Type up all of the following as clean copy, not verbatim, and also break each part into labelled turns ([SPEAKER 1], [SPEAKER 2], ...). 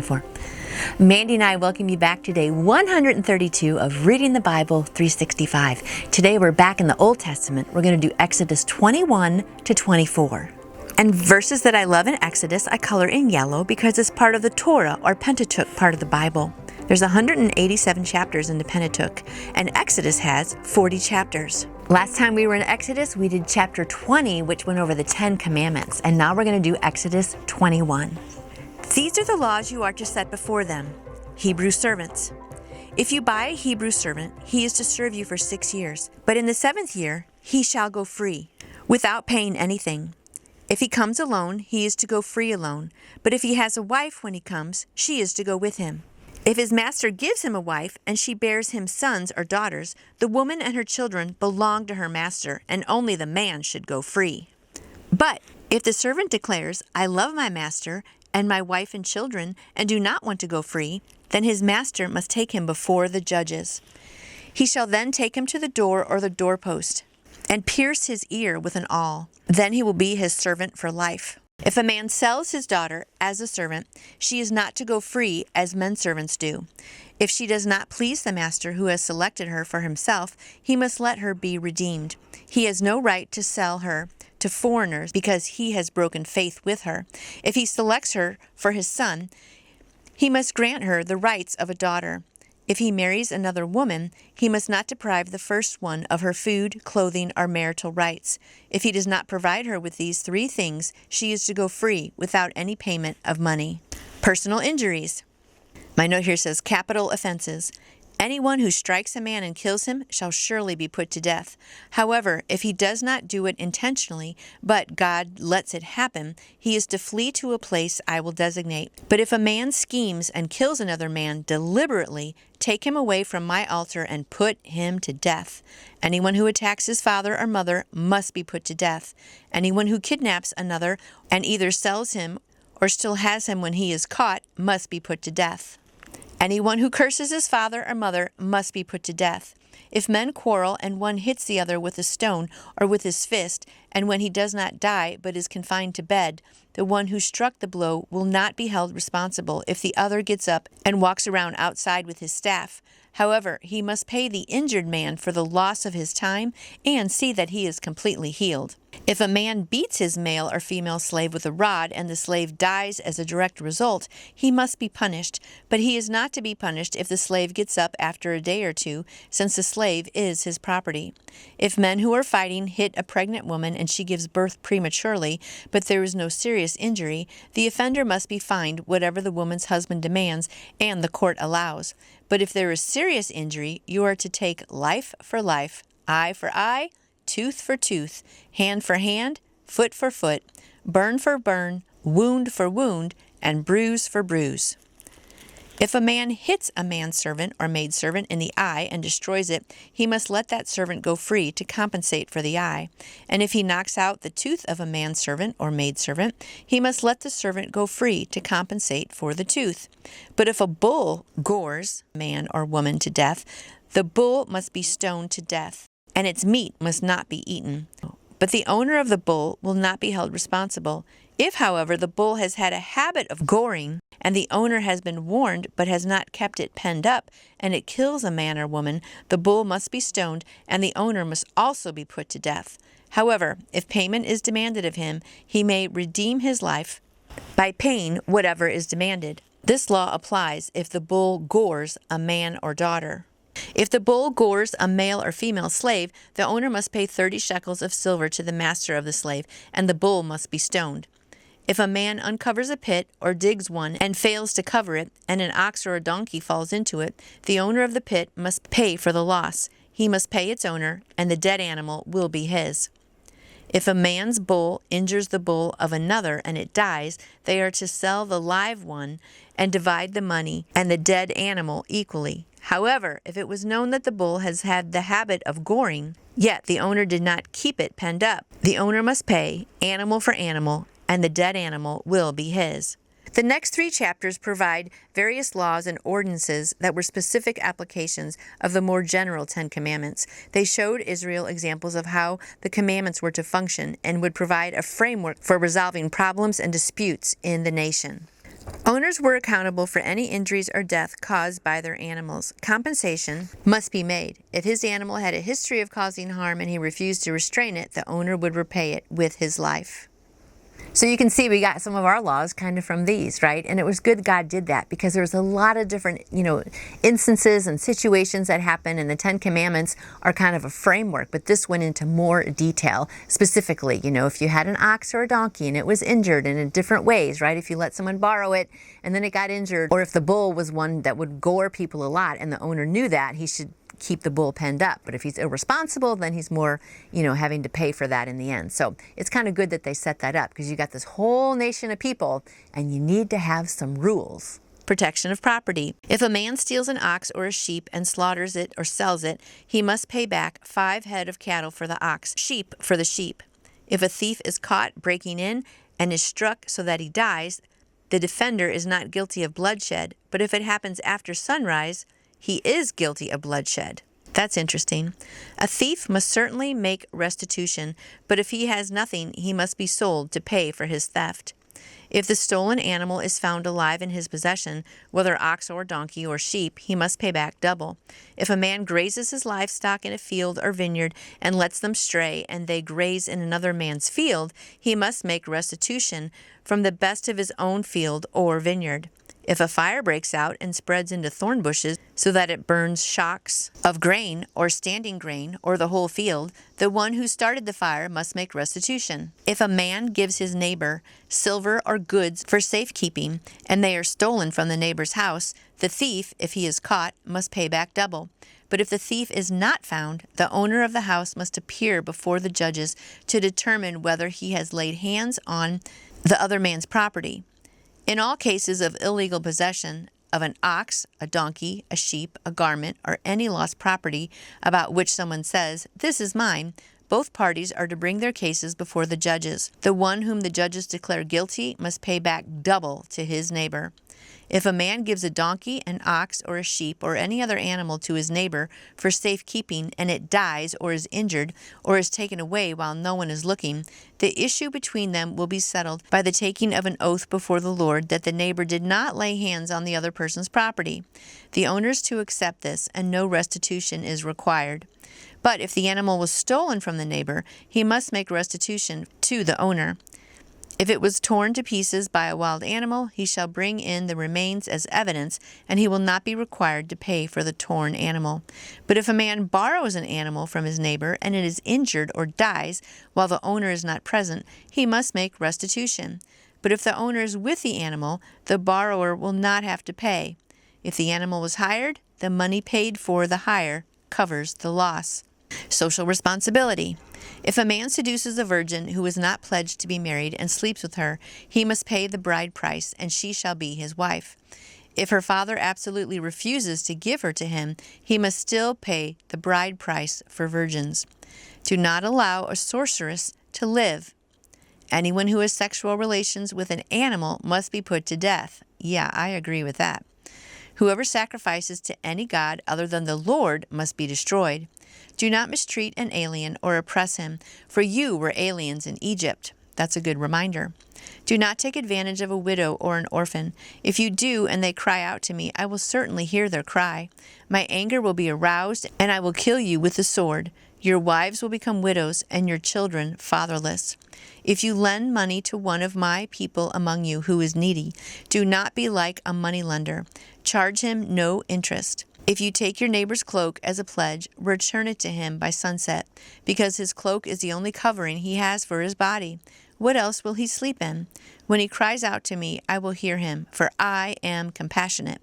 [SPEAKER 1] 24. Mandy and I welcome you back to day 132 of Reading the Bible 365. Today we're back in the Old Testament. We're going to do Exodus 21 to 24. And verses that I love in Exodus, I color in yellow because it's part of the Torah or Pentateuch part of the Bible. There's 187 chapters in the Pentateuch, and Exodus has 40 chapters. Last time we were in Exodus, we did chapter 20, which went over the 10 commandments, and now we're going to do Exodus 21. These are the laws you are to set before them. Hebrew servants. If you buy a Hebrew servant, he is to serve you for 6 years, but in the 7th year he shall go free, without paying anything. If he comes alone, he is to go free alone, but if he has a wife when he comes, she is to go with him. If his master gives him a wife, and she bears him sons or daughters, the woman and her children belong to her master, and only the man should go free. But if the servant declares, I love my master and my wife and children, and do not want to go free, then his master must take him before the judges. He shall then take him to the door or the doorpost, and pierce his ear with an awl. Then he will be his servant for life. If a man sells his daughter as a servant, she is not to go free as men servants do. If she does not please the master who has selected her for himself, he must let her be redeemed. He has no right to sell her to foreigners because he has broken faith with her. If he selects her for his son, he must grant her the rights of a daughter. If he marries another woman, he must not deprive the first one of her food, clothing, or marital rights. If he does not provide her with these 3 things, she is to go free without any payment of money. Personal injuries. My note here says capital offenses. Anyone who strikes a man and kills him shall surely be put to death. However, if he does not do it intentionally, but God lets it happen, he is to flee to a place I will designate. But if a man schemes and kills another man deliberately, take him away from my altar and put him to death. Anyone who attacks his father or mother must be put to death. Anyone who kidnaps another and either sells him or still has him when he is caught must be put to death. Anyone who curses his father or mother must be put to death. If men quarrel and one hits the other with a stone or with his fist, and when he does not die but is confined to bed, the one who struck the blow will not be held responsible if the other gets up and walks around outside with his staff. However, he must pay the injured man for the loss of his time and see that he is completely healed. If a man beats his male or female slave with a rod and the slave dies as a direct result, he must be punished, but he is not to be punished if the slave gets up after a day or 2, since the slave is his property. If men who are fighting hit a pregnant woman and she gives birth prematurely, but there is no serious injury, the offender must be fined whatever the woman's husband demands and the court allows. But if there is serious injury, you are to take life for life, eye for eye, tooth for tooth, hand for hand, foot for foot, burn for burn, wound for wound, and bruise for bruise. If a man hits a manservant or maidservant in the eye and destroys it, he must let that servant go free to compensate for the eye. And if he knocks out the tooth of a manservant or maidservant, he must let the servant go free to compensate for the tooth. But if a bull gores a man or woman to death, the bull must be stoned to death, and its meat must not be eaten. But the owner of the bull will not be held responsible. If, however, the bull has had a habit of goring, and the owner has been warned but has not kept it penned up, and it kills a man or woman, the bull must be stoned, and the owner must also be put to death. However, if payment is demanded of him, he may redeem his life by paying whatever is demanded. This law applies if the bull gores a man or daughter. If the bull gores a male or female slave, the owner must pay 30 shekels of silver to the master of the slave, and the bull must be stoned. If a man uncovers a pit or digs one and fails to cover it, and an ox or a donkey falls into it, the owner of the pit must pay for the loss. He must pay its owner, and the dead animal will be his. If a man's bull injures the bull of another and it dies, they are to sell the live one and divide the money and the dead animal equally. However, if it was known that the bull has had the habit of goring, yet the owner did not keep it penned up, the owner must pay animal for animal, and the dead animal will be his. The next 3 chapters provide various laws and ordinances that were specific applications of the more general 10 Commandments. They showed Israel examples of how the commandments were to function and would provide a framework for resolving problems and disputes in the nation. Owners were accountable for any injuries or death caused by their animals. Compensation must be made. If his animal had a history of causing harm and he refused to restrain it, the owner would repay it with his life. So you can see we got some of our laws kind of from these, right? And it was good God did that because there's a lot of different, instances and situations that happen, and the Ten Commandments are kind of a framework, but this went into more detail. Specifically, if you had an ox or a donkey and it was injured in different ways, right? If you let someone borrow it and then it got injured, or if the bull was one that would gore people a lot and the owner knew that, he should keep the bull penned up. But if he's irresponsible, then he's more, having to pay for that in the end. So it's kind of good that they set that up because you got this whole nation of people and you need to have some rules. Protection of property. If a man steals an ox or a sheep and slaughters it or sells it, he must pay back 5 head of cattle for the ox, sheep for the sheep. If a thief is caught breaking in and is struck so that he dies, the defender is not guilty of bloodshed, but if it happens after sunrise, he is guilty of bloodshed. That's interesting. A thief must certainly make restitution, but if he has nothing, he must be sold to pay for his theft. If the stolen animal is found alive in his possession, whether ox or donkey or sheep, he must pay back double. If a man grazes his livestock in a field or vineyard and lets them stray, and they graze in another man's field, he must make restitution from the best of his own field or vineyard. If a fire breaks out and spreads into thorn bushes so that it burns shocks of grain or standing grain or the whole field, the one who started the fire must make restitution. If a man gives his neighbor silver or goods for safekeeping and they are stolen from the neighbor's house, the thief, if he is caught, must pay back double. But if the thief is not found, the owner of the house must appear before the judges to determine whether he has laid hands on the other man's property. In all cases of illegal possession of an ox, a donkey, a sheep, a garment, or any lost property about which someone says, "This is mine," both parties are to bring their cases before the judges. The one whom the judges declare guilty must pay back double to his neighbor. If a man gives a donkey, an ox, or a sheep, or any other animal to his neighbor for safekeeping, and it dies or is injured or is taken away while no one is looking, the issue between them will be settled by the taking of an oath before the Lord that the neighbor did not lay hands on the other person's property. The owner is to accept this, and no restitution is required. But if the animal was stolen from the neighbor, he must make restitution to the owner. If it was torn to pieces by a wild animal, he shall bring in the remains as evidence, and he will not be required to pay for the torn animal. But if a man borrows an animal from his neighbor, and it is injured or dies while the owner is not present, he must make restitution. But if the owner is with the animal, the borrower will not have to pay. If the animal was hired, the money paid for the hire covers the loss. Social responsibility. If a man seduces a virgin who is not pledged to be married and sleeps with her, he must pay the bride price, and she shall be his wife. If her father absolutely refuses to give her to him, he must still pay the bride price for virgins. Do not allow a sorceress to live. Anyone who has sexual relations with an animal must be put to death. Yeah, I agree with that. Whoever sacrifices to any god other than the Lord must be destroyed. Do not mistreat an alien or oppress him, for you were aliens in Egypt. That's a good reminder. Do not take advantage of a widow or an orphan. If you do and they cry out to me, I will certainly hear their cry. My anger will be aroused, and I will kill you with the sword. Your wives will become widows, and your children fatherless. If you lend money to one of my people among you who is needy, do not be like a moneylender. Charge him no interest. If you take your neighbor's cloak as a pledge, return it to him by sunset, because his cloak is the only covering he has for his body. What else will he sleep in? When he cries out to me, I will hear him, for I am compassionate.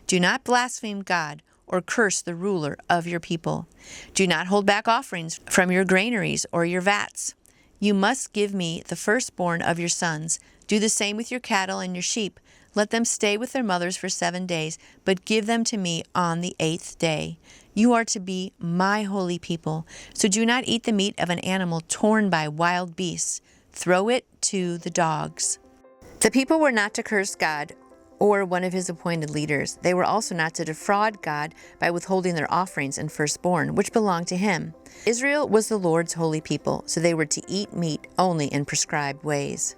[SPEAKER 1] Do not blaspheme God or curse the ruler of your people. Do not hold back offerings from your granaries or your vats. You must give me the firstborn of your sons. Do the same with your cattle and your sheep. Let them stay with their mothers for 7 days, but give them to me on the 8th day. You are to be my holy people, so do not eat the meat of an animal torn by wild beasts. Throw it to the dogs. The people were not to curse God or one of his appointed leaders. They were also not to defraud God by withholding their offerings and firstborn, which belonged to him. Israel was the Lord's holy people, so they were to eat meat only in prescribed ways.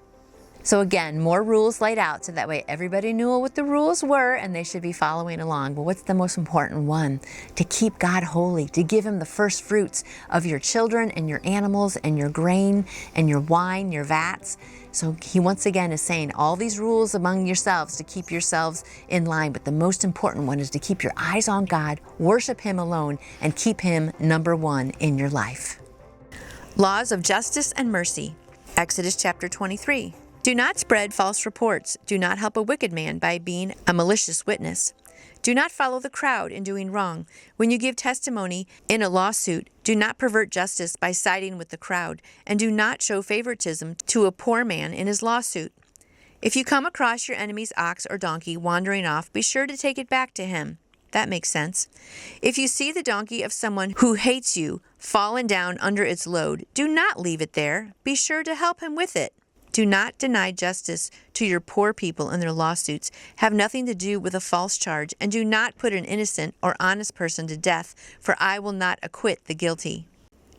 [SPEAKER 1] So again, more rules laid out so that way everybody knew what the rules were and they should be following along. But what's the most important one? To keep God holy, to give him the first fruits of your children and your animals and your grain and your wine, your vats. So he once again is saying all these rules among yourselves to keep yourselves in line. But the most important one is to keep your eyes on God, worship him alone, and keep him number one in your life. Laws of justice and mercy. Exodus chapter 23. Do not spread false reports. Do not help a wicked man by being a malicious witness. Do not follow the crowd in doing wrong. When you give testimony in a lawsuit, do not pervert justice by siding with the crowd, and do not show favoritism to a poor man in his lawsuit. If you come across your enemy's ox or donkey wandering off, be sure to take it back to him. That makes sense. If you see the donkey of someone who hates you fallen down under its load, do not leave it there. Be sure to help him with it. Do not deny justice to your poor people in their lawsuits. Have nothing to do with a false charge, and do not put an innocent or honest person to death, for I will not acquit the guilty.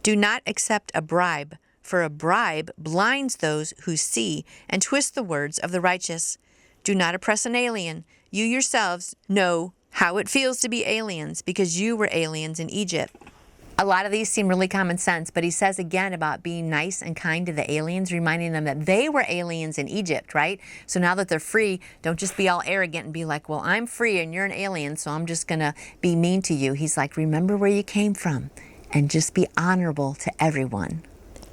[SPEAKER 1] Do not accept a bribe, for a bribe blinds those who see and twist the words of the righteous. Do not oppress an alien. You yourselves know how it feels to be aliens, because you were aliens in Egypt. A lot of these seem really common sense, but he says again about being nice and kind to the aliens, reminding them that they were aliens in Egypt, right? So now that they're free, don't just be all arrogant and be like, well, I'm free and you're an alien, so I'm just going to be mean to you. He's like, remember where you came from and just be honorable to everyone.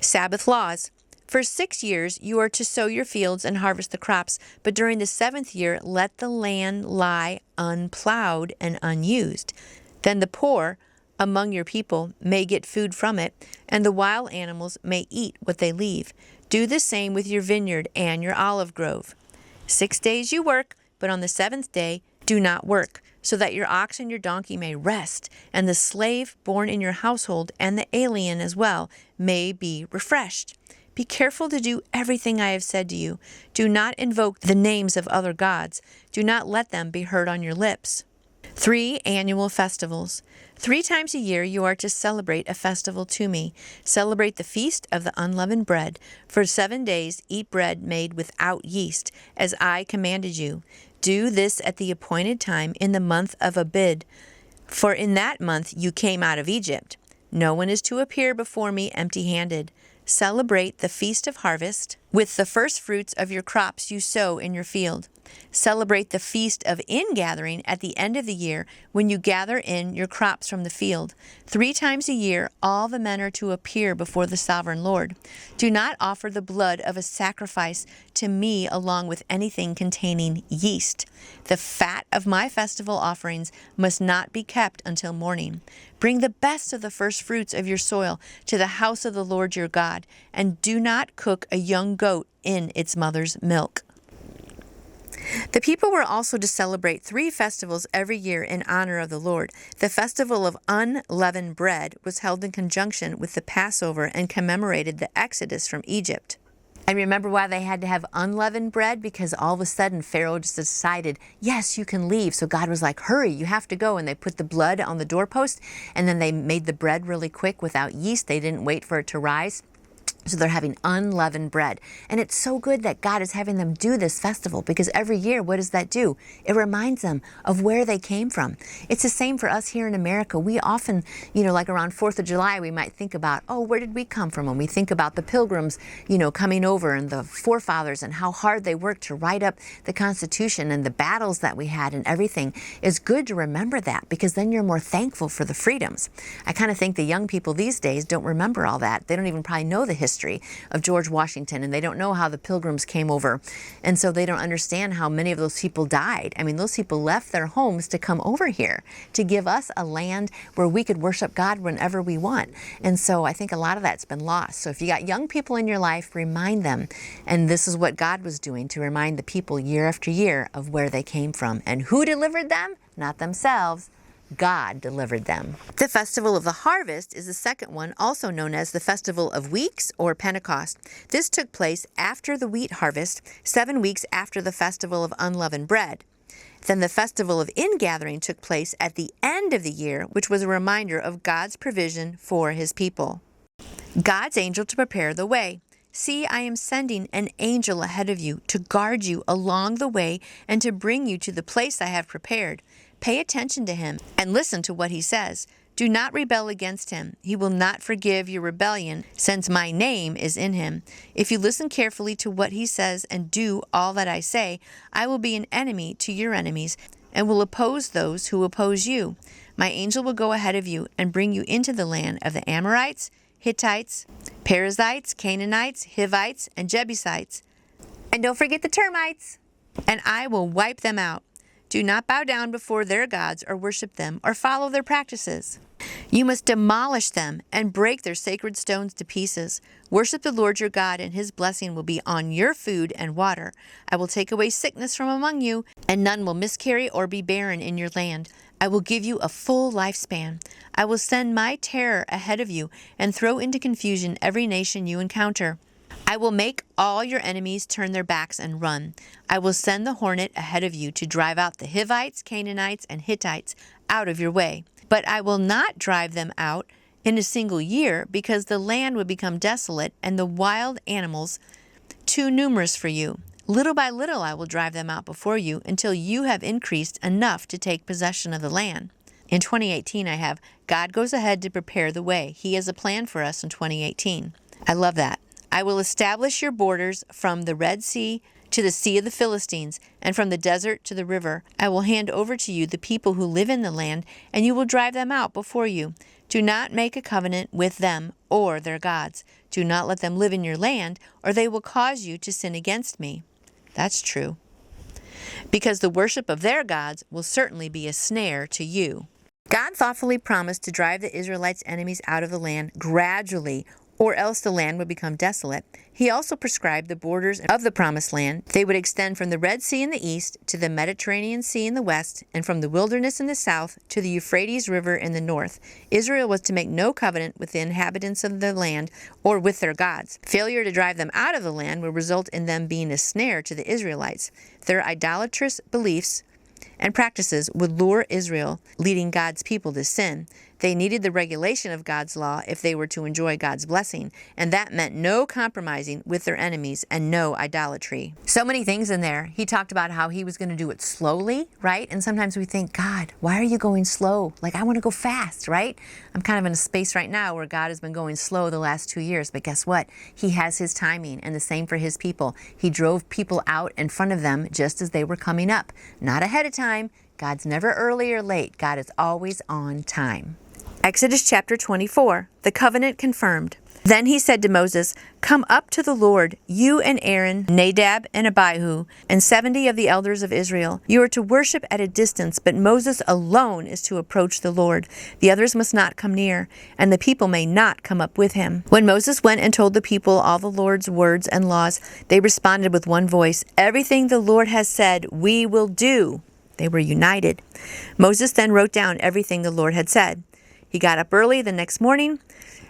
[SPEAKER 1] Sabbath laws. For 6 years you are to sow your fields and harvest the crops, but during the 7th year let the land lie unplowed and unused. Then the poor among your people may get food from it, and the wild animals may eat what they leave. Do the same with your vineyard and your olive grove. 6 days you work, but on the 7th day do not work, so that your ox and your donkey may rest, and the slave born in your household and the alien as well may be refreshed. Be careful to do everything I have said to you. Do not invoke the names of other gods. Do not let them be heard on your lips. 3 annual festivals. 3 times a year you are to celebrate a festival to me. Celebrate the feast of the unleavened bread. For 7 days eat bread made without yeast, as I commanded you. Do this at the appointed time in the month of Abib, for in that month you came out of Egypt. No one is to appear before me empty-handed. Celebrate the feast of harvest with the first fruits of your crops you sow in your field. Celebrate the feast of ingathering at the end of the year, when you gather in your crops from the field. 3 times a year all the men are to appear before the sovereign Lord. Do not offer the blood of a sacrifice to me along with anything containing yeast. The fat of my festival offerings must not be kept until morning. Bring the best of the first fruits of your soil to the house of the Lord your God, and do not cook a young goat in its mother's milk. The people were also to celebrate 3 festivals every year in honor of the Lord. The festival of unleavened bread was held in conjunction with the Passover and commemorated the Exodus from Egypt. And remember why they had to have unleavened bread? Because all of a sudden Pharaoh just decided, yes, you can leave. So God was like, hurry, you have to go. And they put the blood on the doorpost, and then they made the bread really quick without yeast. They didn't wait for it to rise. So they're having unleavened bread. And it's so good that God is having them do this festival, because every year, what does that do? It reminds them of where they came from. It's the same for us here in America. We often, like around 4th of July, we might think about, oh, where did we come from? When we think about the pilgrims, coming over, and the forefathers and how hard they worked to write up the Constitution and the battles that we had and everything. It's good to remember that, because then you're more thankful for the freedoms. I kind of think the young people these days don't remember all that. They don't even probably know the history of George Washington, and they don't know how the pilgrims came over, and so they don't understand how many of those people died. I mean, those people left their homes to come over here to give us a land where we could worship God whenever we want. And so I think a lot of that's been lost. So if you got young people in your life, remind them. And this is what God was doing, to remind the people year after year of where they came from. And who delivered them? Not themselves. God delivered them. The Festival of the Harvest is the second one, also known as the Festival of Weeks or Pentecost. This took place after the wheat harvest, 7 weeks after the Festival of Unleavened Bread. Then the Festival of Ingathering took place at the end of the year, which was a reminder of God's provision for his people. God's angel to prepare the way. See, I am sending an angel ahead of you to guard you along the way and to bring you to the place I have prepared. Pay attention to him and listen to what he says. Do not rebel against him. He will not forgive your rebellion, since my name is in him. If you listen carefully to what he says and do all that I say, I will be an enemy to your enemies and will oppose those who oppose you. My angel will go ahead of you and bring you into the land of the Amorites, Hittites, Perizzites, Canaanites, Hivites, and Jebusites. And don't forget the termites. And I will wipe them out. Do not bow down before their gods or worship them or follow their practices. You must demolish them and break their sacred stones to pieces. Worship the Lord your God, and his blessing will be on your food and water. I will take away sickness from among you, and none will miscarry or be barren in your land. I will give you a full lifespan. I will send my terror ahead of you and throw into confusion every nation you encounter. I will make all your enemies turn their backs and run. I will send the hornet ahead of you to drive out the Hivites, Canaanites, and Hittites out of your way. But I will not drive them out in a single year, because the land would become desolate and the wild animals too numerous for you. Little by little I will drive them out before you until you have increased enough to take possession of the land. In 2018 I have, God goes ahead to prepare the way. He has a plan for us in 2018. I love that. I will establish your borders from the Red Sea to the Sea of the Philistines, and from the desert to the river. I will hand over to you the people who live in the land, and you will drive them out before you. Do not make a covenant with them or their gods. Do not let them live in your land, or they will cause you to sin against me. That's true. Because the worship of their gods will certainly be a snare to you. God thoughtfully promised to drive the Israelites' enemies out of the land gradually, or else the land would become desolate. He also prescribed the borders of the promised land. They would extend from the Red Sea in the east to the Mediterranean Sea in the west, and from the wilderness in the south to the Euphrates River in the north. Israel was to make no covenant with the inhabitants of the land or with their gods. Failure to drive them out of the land would result in them being a snare to the Israelites. Their idolatrous beliefs and practices would lure Israel, leading God's people to sin. They needed the regulation of God's law if they were to enjoy God's blessing, and that meant no compromising with their enemies and no idolatry. So many things in there. He talked about how he was going to do it slowly, right? And sometimes we think, God, why are you going slow? Like, I want to go fast, right? I'm kind of in a space right now where God has been going slow the last 2 years, but guess what? He has his timing, and the same for his people. He drove people out in front of them just as they were coming up. Not ahead of time. God's never early or late. God is always on time. Exodus chapter 24, the covenant confirmed. Then he said to Moses, "Come up to the Lord, you and Aaron, Nadab and Abihu, and 70 of the elders of Israel. You are to worship at a distance, but Moses alone is to approach the Lord. The others must not come near, and the people may not come up with him." When Moses went and told the people all the Lord's words and laws, they responded with one voice, "Everything the Lord has said, we will do." They were united. Moses then wrote down everything the Lord had said. He got up early the next morning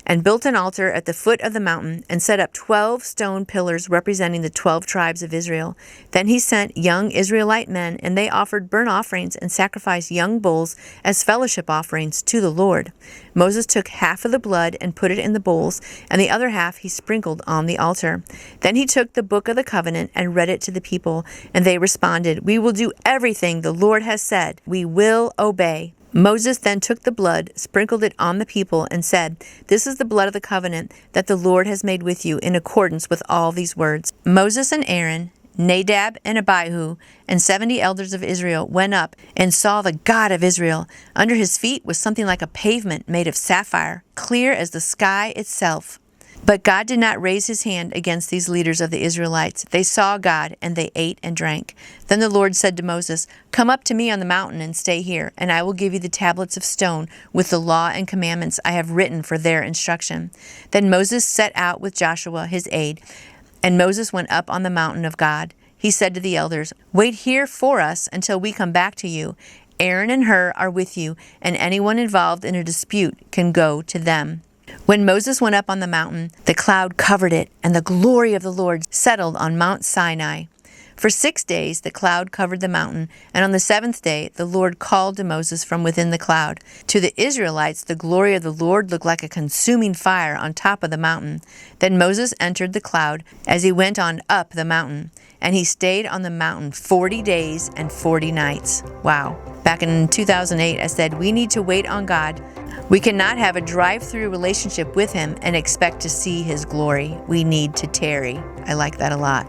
[SPEAKER 1] and built an altar at the foot of the mountain and set up 12 stone pillars representing the 12 tribes of Israel. Then he sent young Israelite men, and they offered burnt offerings and sacrificed young bulls as fellowship offerings to the Lord. Moses took half of the blood and put it in the bowls, and the other half he sprinkled on the altar. Then he took the book of the covenant and read it to the people, and they responded, "We will do everything the Lord has said. We will obey." Moses then took the blood, sprinkled it on the people, and said, "This is the blood of the covenant that the Lord has made with you in accordance with all these words." Moses and Aaron, Nadab and Abihu, and 70 elders of Israel went up and saw the God of Israel. Under his feet was something like a pavement made of sapphire, clear as the sky itself. But God did not raise his hand against these leaders of the Israelites. They saw God, and they ate and drank. Then the Lord said to Moses, "Come up to me on the mountain and stay here, and I will give you the tablets of stone with the law and commandments I have written for their instruction." Then Moses set out with Joshua, his aide, and Moses went up on the mountain of God. He said to the elders, "Wait here for us until we come back to you. Aaron and Hur are with you, and anyone involved in a dispute can go to them." When Moses went up on the mountain, the cloud covered it, and the glory of the Lord settled on Mount Sinai. For 6 days the cloud covered the mountain, and on the seventh day the Lord called to Moses from within the cloud. To the Israelites the glory of the Lord looked like a consuming fire on top of the mountain. Then Moses entered the cloud as he went on up the mountain, and he stayed on the mountain 40 days and 40 nights. Wow. Back in 2008, I said, we need to wait on God. We cannot have a drive-through relationship with Him and expect to see His glory. We need to tarry. I like that a lot.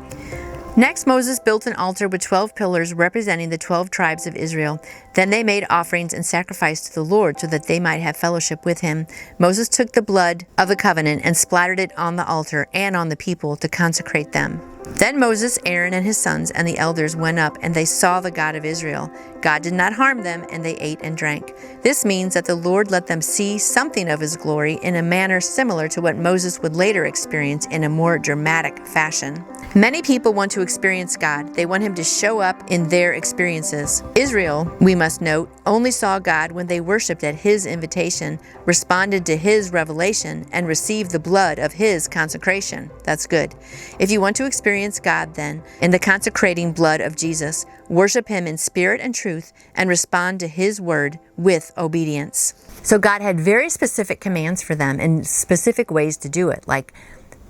[SPEAKER 1] Next, Moses built an altar with 12 pillars representing the 12 tribes of Israel. Then they made offerings and sacrificed to the Lord so that they might have fellowship with Him. Moses took the blood of the covenant and splattered it on the altar and on the people to consecrate them. Then Moses, Aaron, and his sons and the elders went up, and they saw the God of Israel. God did not harm them, and they ate and drank. This means that the Lord let them see something of His glory in a manner similar to what Moses would later experience in a more dramatic fashion. Many people want to experience God. They want Him to show up in their experiences. Israel, we must note, only saw God when they worshiped at His invitation, responded to His revelation, and received the blood of His consecration. That's good. If you want to experience God, then, in the consecrating blood of Jesus, worship Him in spirit and truth, and respond to His word with obedience. So God had very specific commands for them and specific ways to do it, like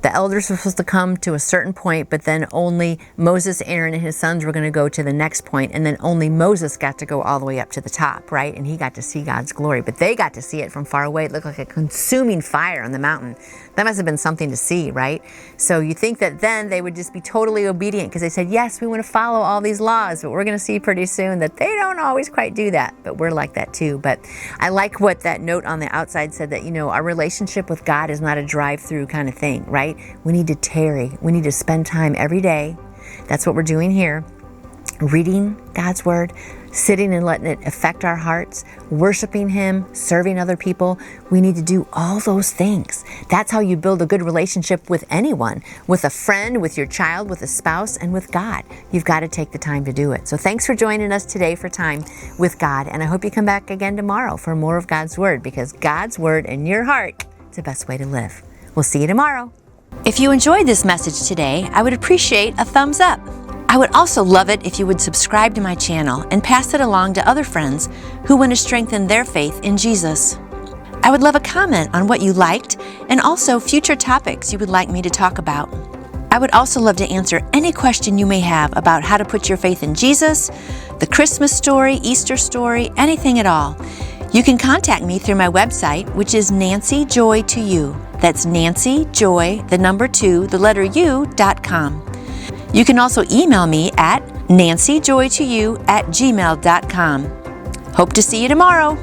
[SPEAKER 1] the elders were supposed to come to a certain point, but then only Moses, Aaron, and his sons were going to go to the next point, and then only Moses got to go all the way up to the top, right? And he got to see God's glory, but they got to see it from far away. It looked like a consuming fire on the mountain. That must have been something to see, right? So you think that then they would just be totally obedient because they said, yes, we want to follow all these laws, but we're going to see pretty soon that they don't always quite do that, but we're like that too. But I like what that note on the outside said, that, our relationship with God is not a drive-through kind of thing, right? We need to tarry. We need to spend time every day. That's what we're doing here. Reading God's Word, sitting and letting it affect our hearts, worshiping Him, serving other people. We need to do all those things. That's how you build a good relationship with anyone, with a friend, with your child, with a spouse, and with God. You've got to take the time to do it. So thanks for joining us today for Time with God. And I hope you come back again tomorrow for more of God's Word, because God's Word in your heart is the best way to live. We'll see you tomorrow. If you enjoyed this message today, I would appreciate a thumbs up. I would also love it if you would subscribe to my channel and pass it along to other friends who want to strengthen their faith in Jesus. I would love a comment on what you liked and also future topics you would like me to talk about. I would also love to answer any question you may have about how to put your faith in Jesus, the Christmas story, Easter story, anything at all. You can contact me through my website, which is Nancy Joy to You. That's Nancy Joy, the number 2, the letter U.com. You can also email me at nancyjoytoyou@gmail.com. Hope to see you tomorrow.